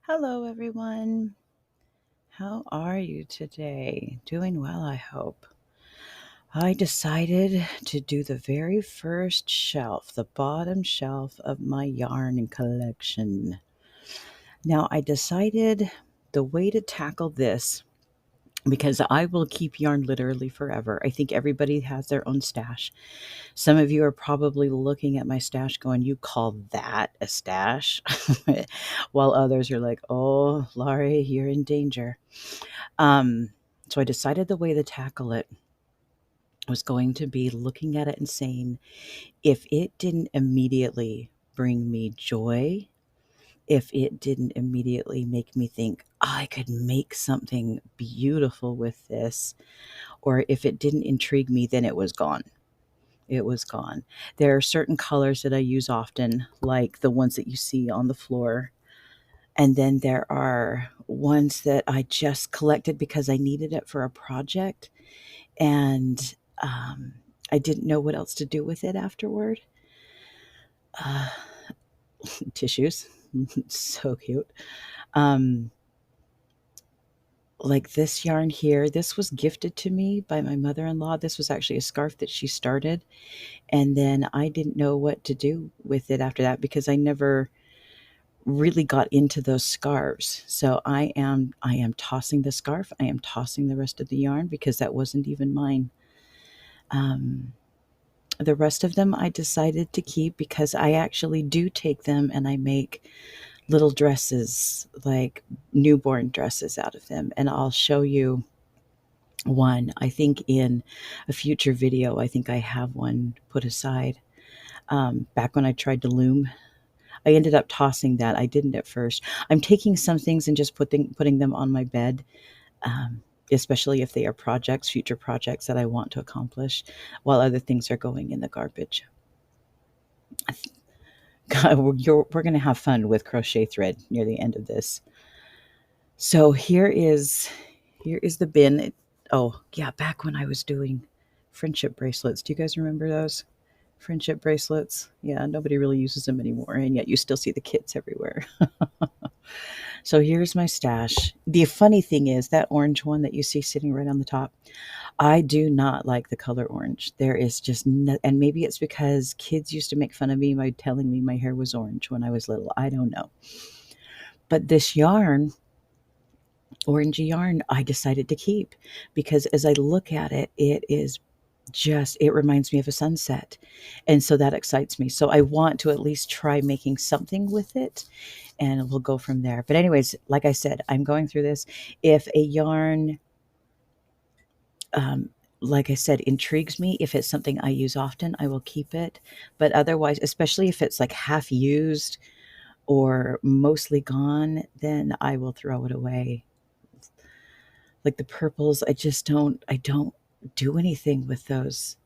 Hello, everyone. How are you today? Doing well, I hope. I decided to do the very first shelf, the bottom shelf of my yarn collection. Now, I decided the way to tackle this, because I will keep yarn literally forever. I think everybody has their own stash. Some of you are probably looking at my stash going, "You call that a stash?" While others are like, "Oh, Laurie, you're in danger." Um, so I decided the way to tackle it was going to be looking at it and saying, if it didn't immediately bring me joy, if it didn't immediately make me think, I could make something beautiful with this, or if it didn't intrigue me, then it was gone. It was gone. There are certain colors that I use often, like the ones that you see on the floor. And then there are ones that I just collected because I needed it for a project. And I didn't know what else to do with it afterward. Uh, Tissues. So cute. Um, like this yarn here, this was gifted to me by my mother in law. This was actually a scarf that she started. And then I didn't know what to do with it after that because I never really got into those scarves. So I am tossing the scarf. I am tossing the rest of the yarn because that wasn't even mine. Um, the rest of them I decided to keep because I actually do take them and I make little dresses, like newborn dresses out of them. And I'll show you one. I think in a future video, I think I have one put aside. Back when I tried to loom, I ended up tossing that. I didn't at first. I'm taking some things and just putting them on my bed, um, especially if they are projects, future projects that I want to accomplish, while other things are going in the garbage. God, we're going to have fun with crochet thread near the end of this. So here is the bin. Oh yeah, back when I was doing friendship bracelets. Do you guys remember those? Friendship bracelets. Yeah, nobody really uses them anymore, and yet you still see the kits everywhere. So here's my stash. The funny thing is that orange one that you see sitting right on the top, I do not like the color orange. There is just no, and maybe it's because kids used to make fun of me by telling me my hair was orange when I was little. I don't know. But this yarn, orangey yarn, I decided to keep because as I look at it, it reminds me of a sunset. And so that excites me. So I want to at least try making something with it and we'll go from there. But anyways, like I said, I'm going through this. If a yarn, um, like I said, intrigues me, if it's something I use often, I will keep it. But otherwise, especially if it's like half used or mostly gone, then I will throw it away. Like the purples, I don't do anything with those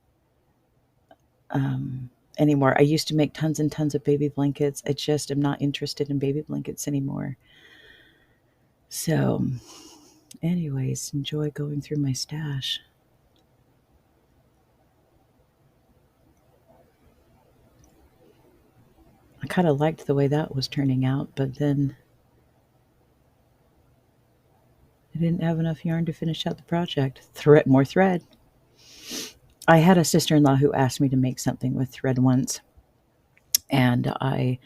um, anymore. I used to make tons and tons of baby blankets. I just am not interested in baby blankets anymore. So, anyways, enjoy going through my stash. I kind of liked the way that was turning out, but then I didn't have enough yarn to finish out the project. More thread. I had a sister in law who asked me to make something with thread once, and I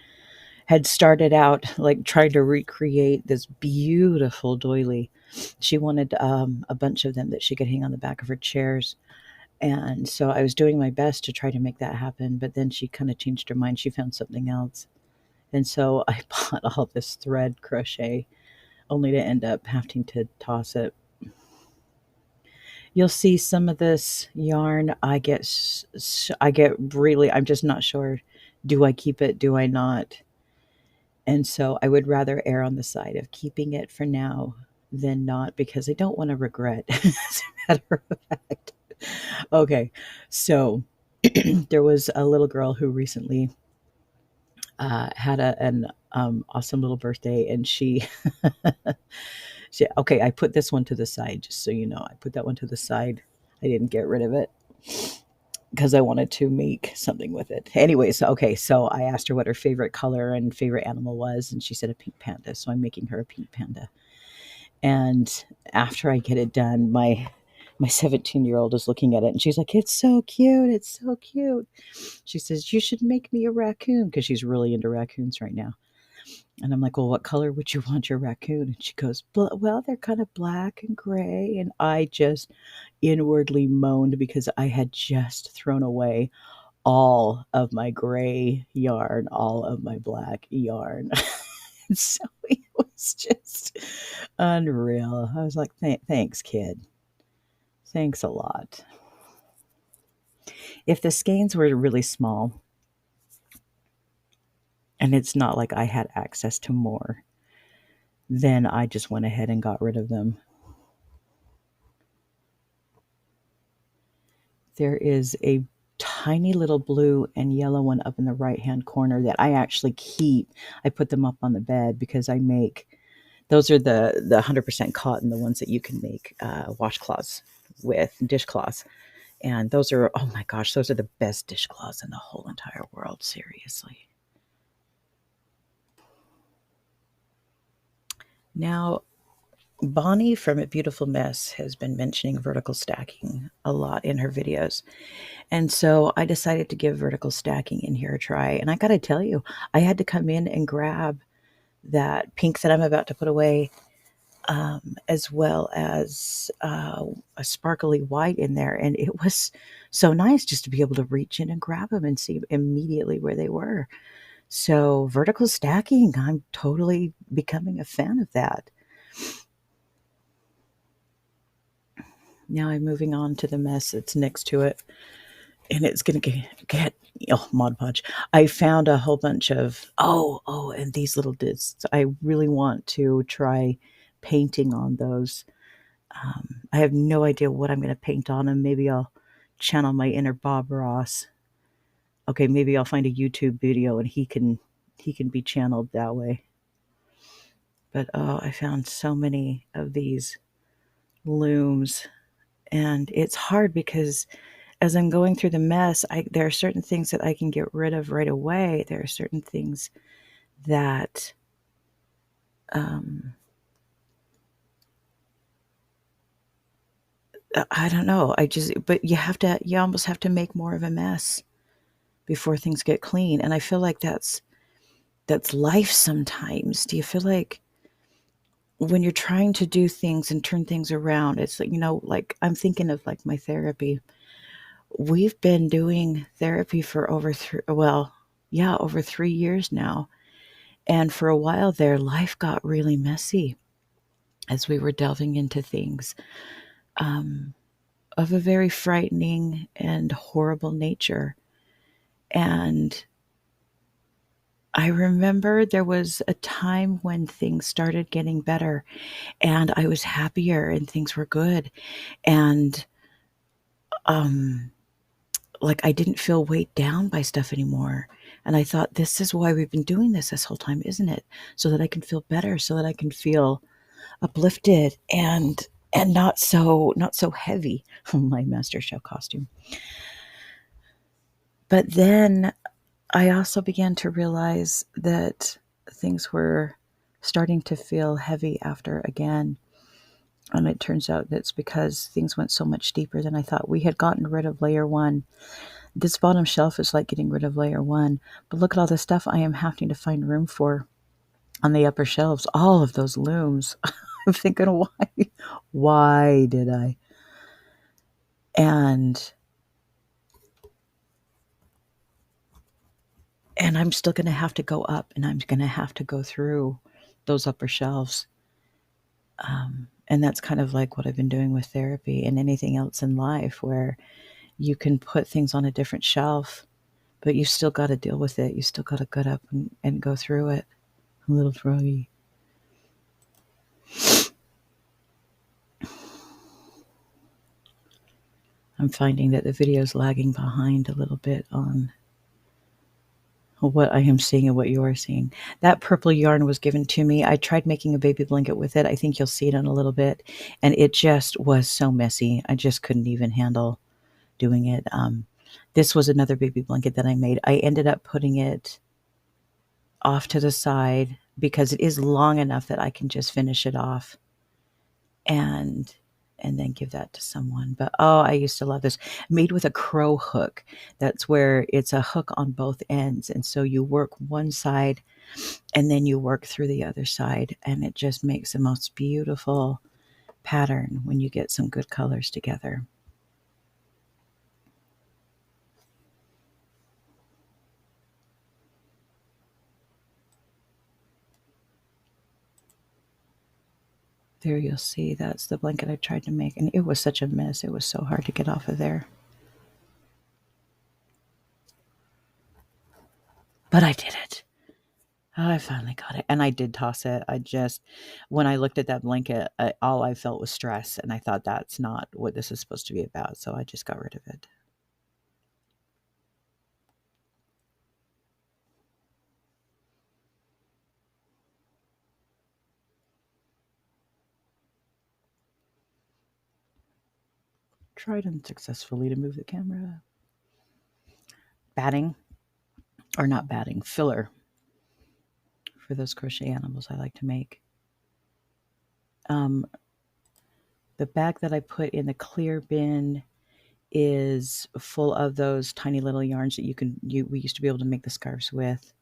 had started out like trying to recreate this beautiful doily. She wanted a bunch of them that she could hang on the back of her chairs. And so I was doing my best to try to make that happen, but then she kind of changed her mind. She found something else. And so I bought all this thread crochet only to end up having to toss it. You'll see some of this yarn I get really, I'm just not sure, do I keep it, do I not? And so I would rather err on the side of keeping it for now than not because I don't want to regret, as a matter of fact. Okay, so there was a little girl who recently had an awesome little birthday, and okay, I put this one to the side, just so you know. I put that one to the side. I didn't get rid of it. because I wanted to make something with it. Anyways, okay, so I asked her what her favorite color and favorite animal was, and she said a pink panda. So I'm making her a pink panda. And after I get it done, my 17-year-old is looking at it and she's like, "It's so cute. It's so cute." She says, "You should make me a raccoon," because she's really into raccoons right now. And I'm like, "Well, what color would you want your raccoon?" And she goes, "Well, they're kind of black and gray." And I just inwardly moaned because I had just thrown away all of my gray yarn, all of my black yarn. So it was just unreal. I was like, Thanks, kid. Thanks a lot." If the skeins were really small, and it's not like I had access to more, then I just went ahead and got rid of them. There is a tiny little blue and yellow one up in the right hand corner that I actually keep. I put them up on the bed because I make those are the 100% cotton, the ones that you can make washcloths with, dishcloths. And those are, oh my gosh, those are the best dishcloths in the whole entire world, seriously. Now, Bonnie from A Beautiful Mess has been mentioning vertical stacking a lot in her videos. And so I decided to give vertical stacking in here a try. And I got to tell you, I had to come in and grab that pink that I'm about to put away, as well as a sparkly white in there. And it was so nice just to be able to reach in and grab them and see immediately where they were. So vertical stacking, I'm totally becoming a fan of that. Now I'm moving on to the mess that's next to it. And it's going to get Mod Podge. I found a whole bunch of, and these little discs. I really want to try painting on those. I have no idea what I'm going to paint on them. Maybe I'll channel my inner Bob Ross. Okay, maybe I'll find a YouTube video and he can be channeled that way. But I found so many of these looms, and it's hard because as I'm going through the mess, there are certain things that I can get rid of right away. There are certain things that I don't know. But you almost have to make more of a mess before things get clean. And I feel like that's life sometimes. Do you feel like when you're trying to do things and turn things around, it's like, like I'm thinking of like my therapy. We've been doing therapy for over 3 years now. And for a while there, life got really messy as we were delving into things of a very frightening and horrible nature. And I remember there was a time when things started getting better and I was happier and things were good. And like I didn't feel weighed down by stuff anymore. And I thought, this is why we've been doing this whole time, isn't it? So that I can feel better, so that I can feel uplifted and not so heavy. My master show costume. But then I also began to realize that things were starting to feel heavy after again. And it turns out that's because things went so much deeper than I thought. We had gotten rid of layer one. This bottom shelf is like getting rid of layer one. But look at all the stuff I am having to find room for on the upper shelves. All of those looms. I'm thinking, why? Why did I? And I'm still going to have to go up and I'm going to have to go through those upper shelves. And that's kind of like what I've been doing with therapy and anything else in life, where you can put things on a different shelf, but you still got to deal with it. You still got to get up and go through it. A little froggy. I'm finding that the video is lagging behind a little bit on what I am seeing and what you are seeing. That purple yarn was given to me. I tried making a baby blanket with it. I think you'll see it in a little bit. And it just was so messy. I just couldn't even handle doing it. This was another baby blanket that I made. I ended up putting it off to the side because it is long enough that I can just finish it off and then give that to someone. But oh, I used to love this. Made with a crow hook. That's where it's a hook on both ends. And so you work one side and then you work through the other side. And it just makes the most beautiful pattern when you get some good colors together. There you'll see that's the blanket I tried to make. And it was such a mess. It was so hard to get off of there. But I did it. I finally got it. And I did toss it. When I looked at that blanket, all I felt was stress. And I thought that's not what this is supposed to be about. So I just got rid of it. Tried unsuccessfully to move the camera. Batting, or not batting, filler for those crochet animals I like to make. The bag that I put in the clear bin is full of those tiny little yarns that we used to be able to make the scarves with.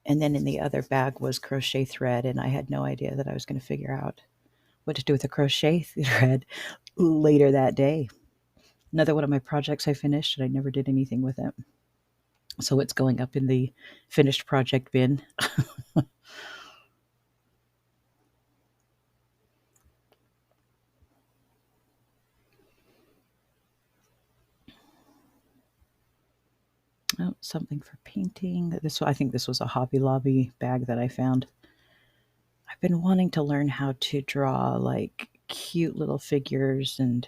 And then in the other bag was crochet thread, and I had no idea that I was going to figure out what to do with the crochet thread later that day. Another one of my projects I finished, and I never did anything with it. So it's going up in the finished project bin. Oh, something for painting. I think this was a Hobby Lobby bag that I found. I've been wanting to learn how to draw like cute little figures and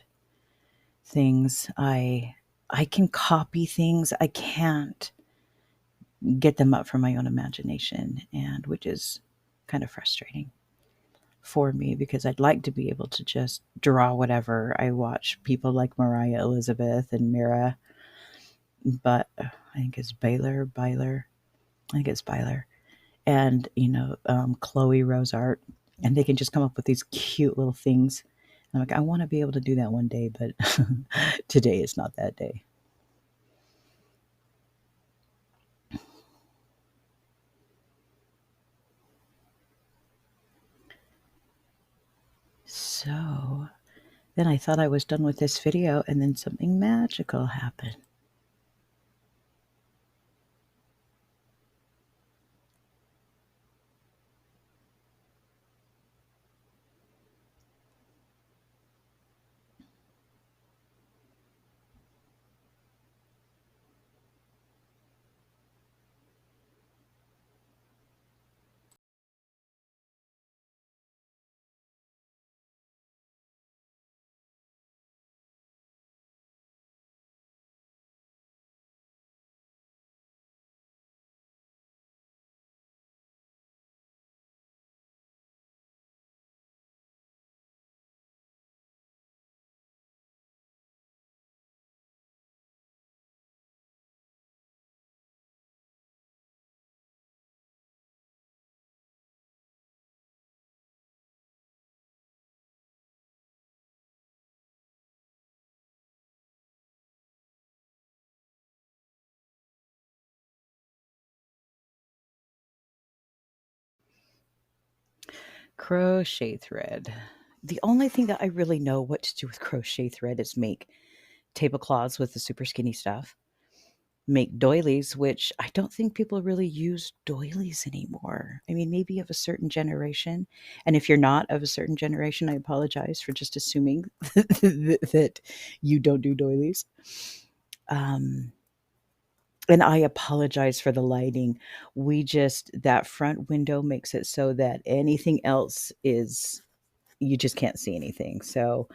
things. I can copy things. I can't get them up from my own imagination, and which is kind of frustrating for me because I'd like to be able to just draw whatever. I watch people like Mariah Elizabeth and Mira, but I think it's Byler. I think it's Byler. And, Chloe Rose Art. And they can just come up with these cute little things. And I'm like, I want to be able to do that one day, but today is not that day. So then I thought I was done with this video, and then something magical happened. Crochet thread. The only thing that I really know what to do with crochet thread is make tablecloths with the super skinny stuff, make doilies, which I don't think people really use doilies anymore. I mean, maybe of a certain generation. And if you're not of a certain generation, I apologize for just assuming that you don't do doilies. Um, and I apologize for the lighting. That front window makes it so that anything else you just can't see anything. So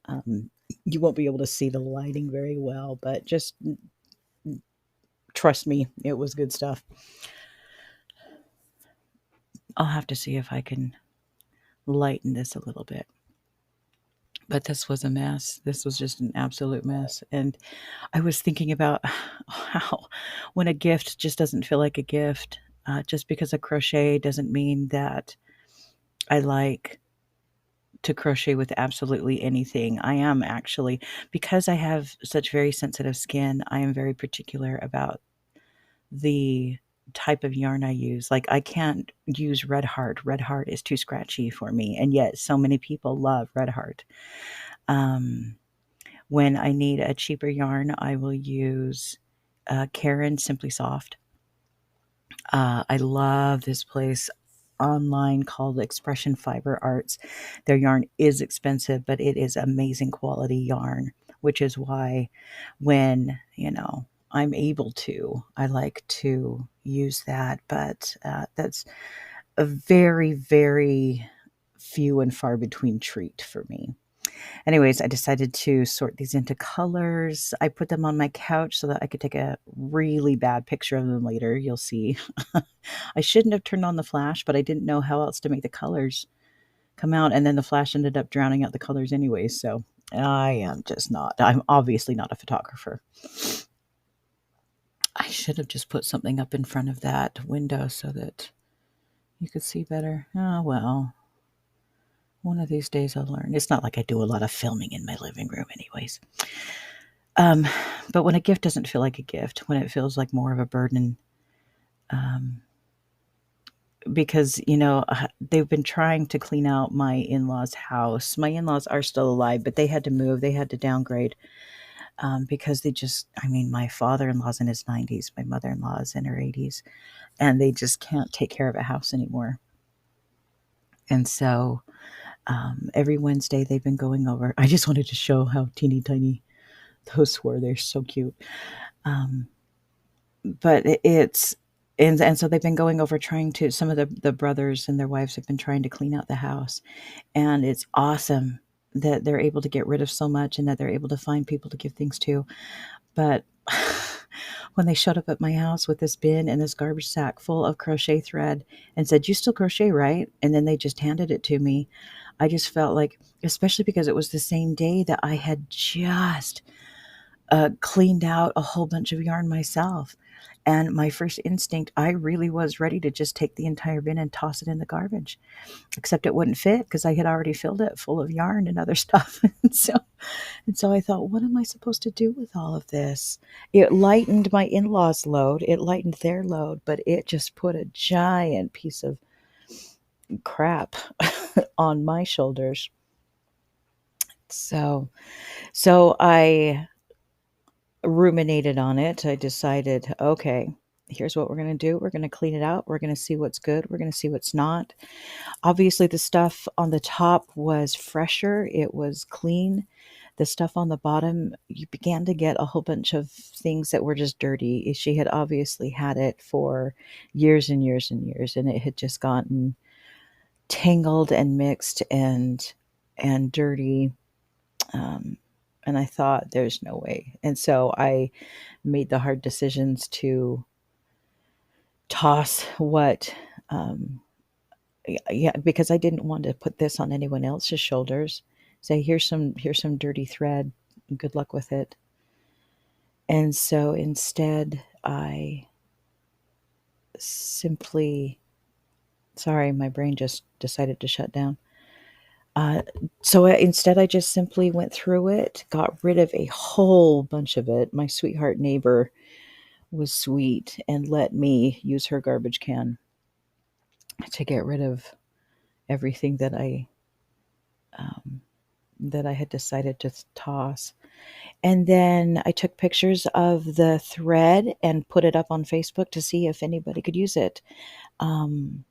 um, you won't be able to see the lighting very well, but just trust me, it was good stuff. I'll have to see if I can lighten this a little bit. But this was a mess. This was just an absolute mess. And I was thinking about how when a gift just doesn't feel like a gift, just because I crochet doesn't mean that I like to crochet with absolutely anything. I am actually, because I have such very sensitive skin, I am very particular about the type of yarn I use. Like, I can't use Red Heart. Red Heart is too scratchy for me, and yet so many people love Red Heart. Um, when I need a cheaper yarn, I will use Karen Simply Soft. I love this place online called Expression Fiber Arts. Their yarn is expensive, but it is amazing quality yarn, which is why when, I'm able to, I like to use that. But that's a very, very few and far between treat for me. Anyways, I decided to sort these into colors. I put them on my couch so that I could take a really bad picture of them later. You'll see. I shouldn't have turned on the flash, but I didn't know how else to make the colors come out. And then the flash ended up drowning out the colors anyways. So I'm obviously not a photographer. I should have just put something up in front of that window so that you could see better. Oh, well, one of these days I'll learn. It's not like I do a lot of filming in my living room, anyways. Um, but when a gift doesn't feel like a gift, when it feels like more of a burden, um, because they've been trying to clean out my in-laws' house. My in-laws are still alive, but they had to move. They had to downgrade because my father-in-law's in his 90s, my mother-in-law is in her 80s, and they just can't take care of a house anymore. And so every Wednesday they've been going over. I just wanted to show how teeny tiny those were. They're so cute. Um, but it's and so they've been going over trying to, some of the brothers and their wives have been trying to clean out the house, and it's awesome that they're able to get rid of so much and that they're able to find people to give things to. But when they showed up at my house with this bin and this garbage sack full of crochet thread and said, "You still crochet, right?" And then they just handed it to me, I just felt like, especially because it was the same day that I had just cleaned out a whole bunch of yarn myself. And my first instinct, I really was ready to just take the entire bin and toss it in the garbage, except it wouldn't fit because I had already filled it full of yarn and other stuff. And so I thought, what am I supposed to do with all of this? It lightened my in-laws' load, it lightened their load, but it just put a giant piece of crap on my shoulders. So I ruminated on it. I decided, okay, here's what we're going to do. We're going to clean it out. We're going to see what's good. We're going to see what's not. Obviously, the stuff on the top was fresher. It was clean. The stuff on the bottom, you began to get a whole bunch of things that were just dirty. She had obviously had it for years and years and years, and it had just gotten tangled and mixed and dirty. Um, and I thought, there's no way. And so I made the hard decisions to toss what, yeah, because I didn't want to put this on anyone else's shoulders. Say, here's some dirty thread. Good luck with it. And so instead, I simply, sorry, my brain just decided to shut down. Uh, instead, I just simply went through it, got rid of a whole bunch of it. My sweetheart neighbor was sweet and let me use her garbage can to get rid of everything um, that I had decided to toss. And then I took pictures of the thread and put it up on Facebook to see if anybody could use it. Um,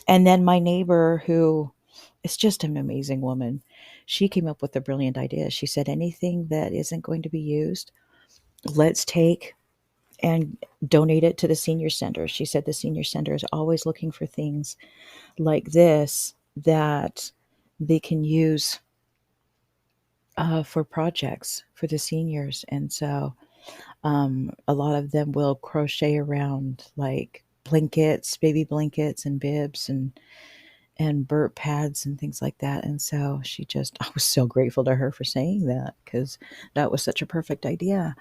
and then my neighbor, who is just an amazing woman, she came up with a brilliant idea. She said, anything that isn't going to be used, let's take and donate it to the senior center. She said the senior center is always looking for things like this that they can use for projects for the seniors. And so a lot of them will crochet around like blankets, baby blankets and bibs and burp pads and things like that. And so I was so grateful to her for saying that, because that was such a perfect idea.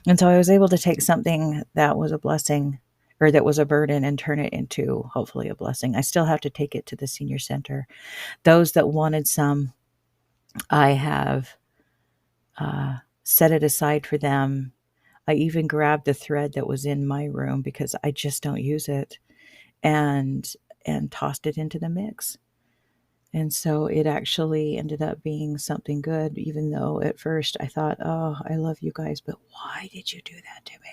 And so I was able to take something that was a blessing, or that was a burden, and turn it into hopefully a blessing. I still have to take it to the senior center. Those that wanted some, I have set it aside for them. I even grabbed the thread that was in my room because I just don't use it, and tossed it into the mix. And so it actually ended up being something good, even though at first I thought, oh, I love you guys, but why did you do that to me?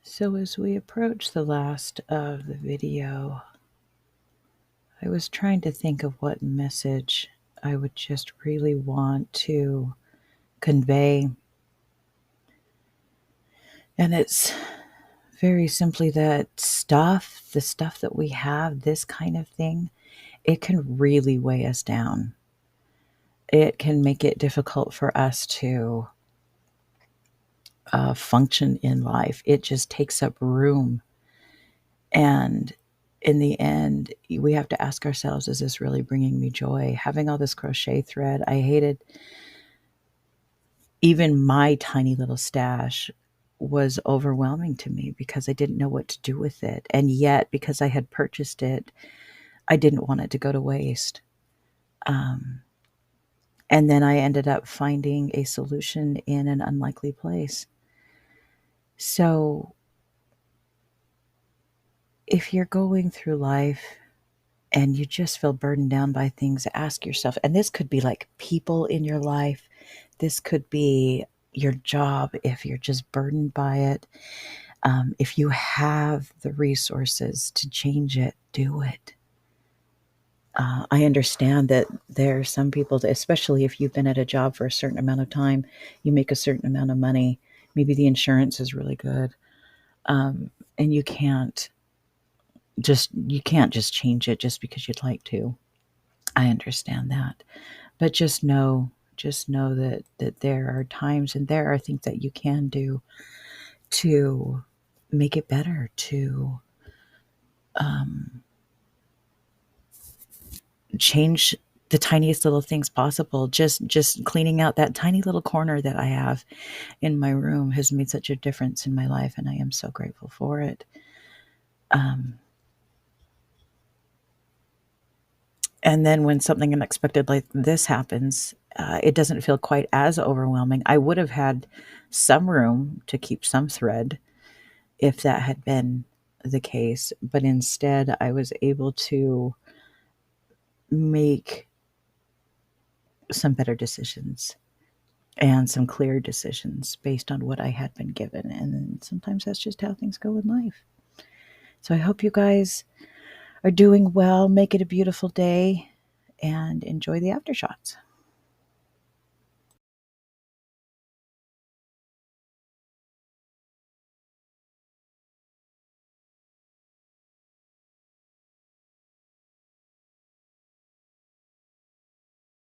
So as we approach the last of the video, I was trying to think of what message I would just really want to convey. And it's very simply that the stuff that we have, this kind of thing, it can really weigh us down. It can make it difficult for us to function in life. It just takes up room. And in the end, we have to ask ourselves, is this really bringing me joy? Having all this crochet thread, I hated. Even my tiny little stash was overwhelming to me because I didn't know what to do with it. And yet, because I had purchased it, I didn't want it to go to waste. Um, and then I ended up finding a solution in an unlikely place. So if you're going through life and you just feel burdened down by things, ask yourself, and this could be like people in your life, this could be your job if you're just burdened by it. If you have the resources to change it, do it. I understand that there are some people, especially if you've been at a job for a certain amount of time, you make a certain amount of money, maybe the insurance is really good, and you can't just change it just because you'd like to. I understand that. But just know that there are times and there are things that you can do to make it better, to um, change the tiniest little things possible. Just cleaning out that tiny little corner that I have in my room has made such a difference in my life, and I am so grateful for it. Um, and then when something unexpected like this happens, it doesn't feel quite as overwhelming. I would have had some room to keep some thread if that had been the case, but instead I was able to make some better decisions and some clear decisions based on what I had been given. And sometimes that's just how things go in life. So I hope you guys are doing well. Make it a beautiful day and enjoy the aftershots.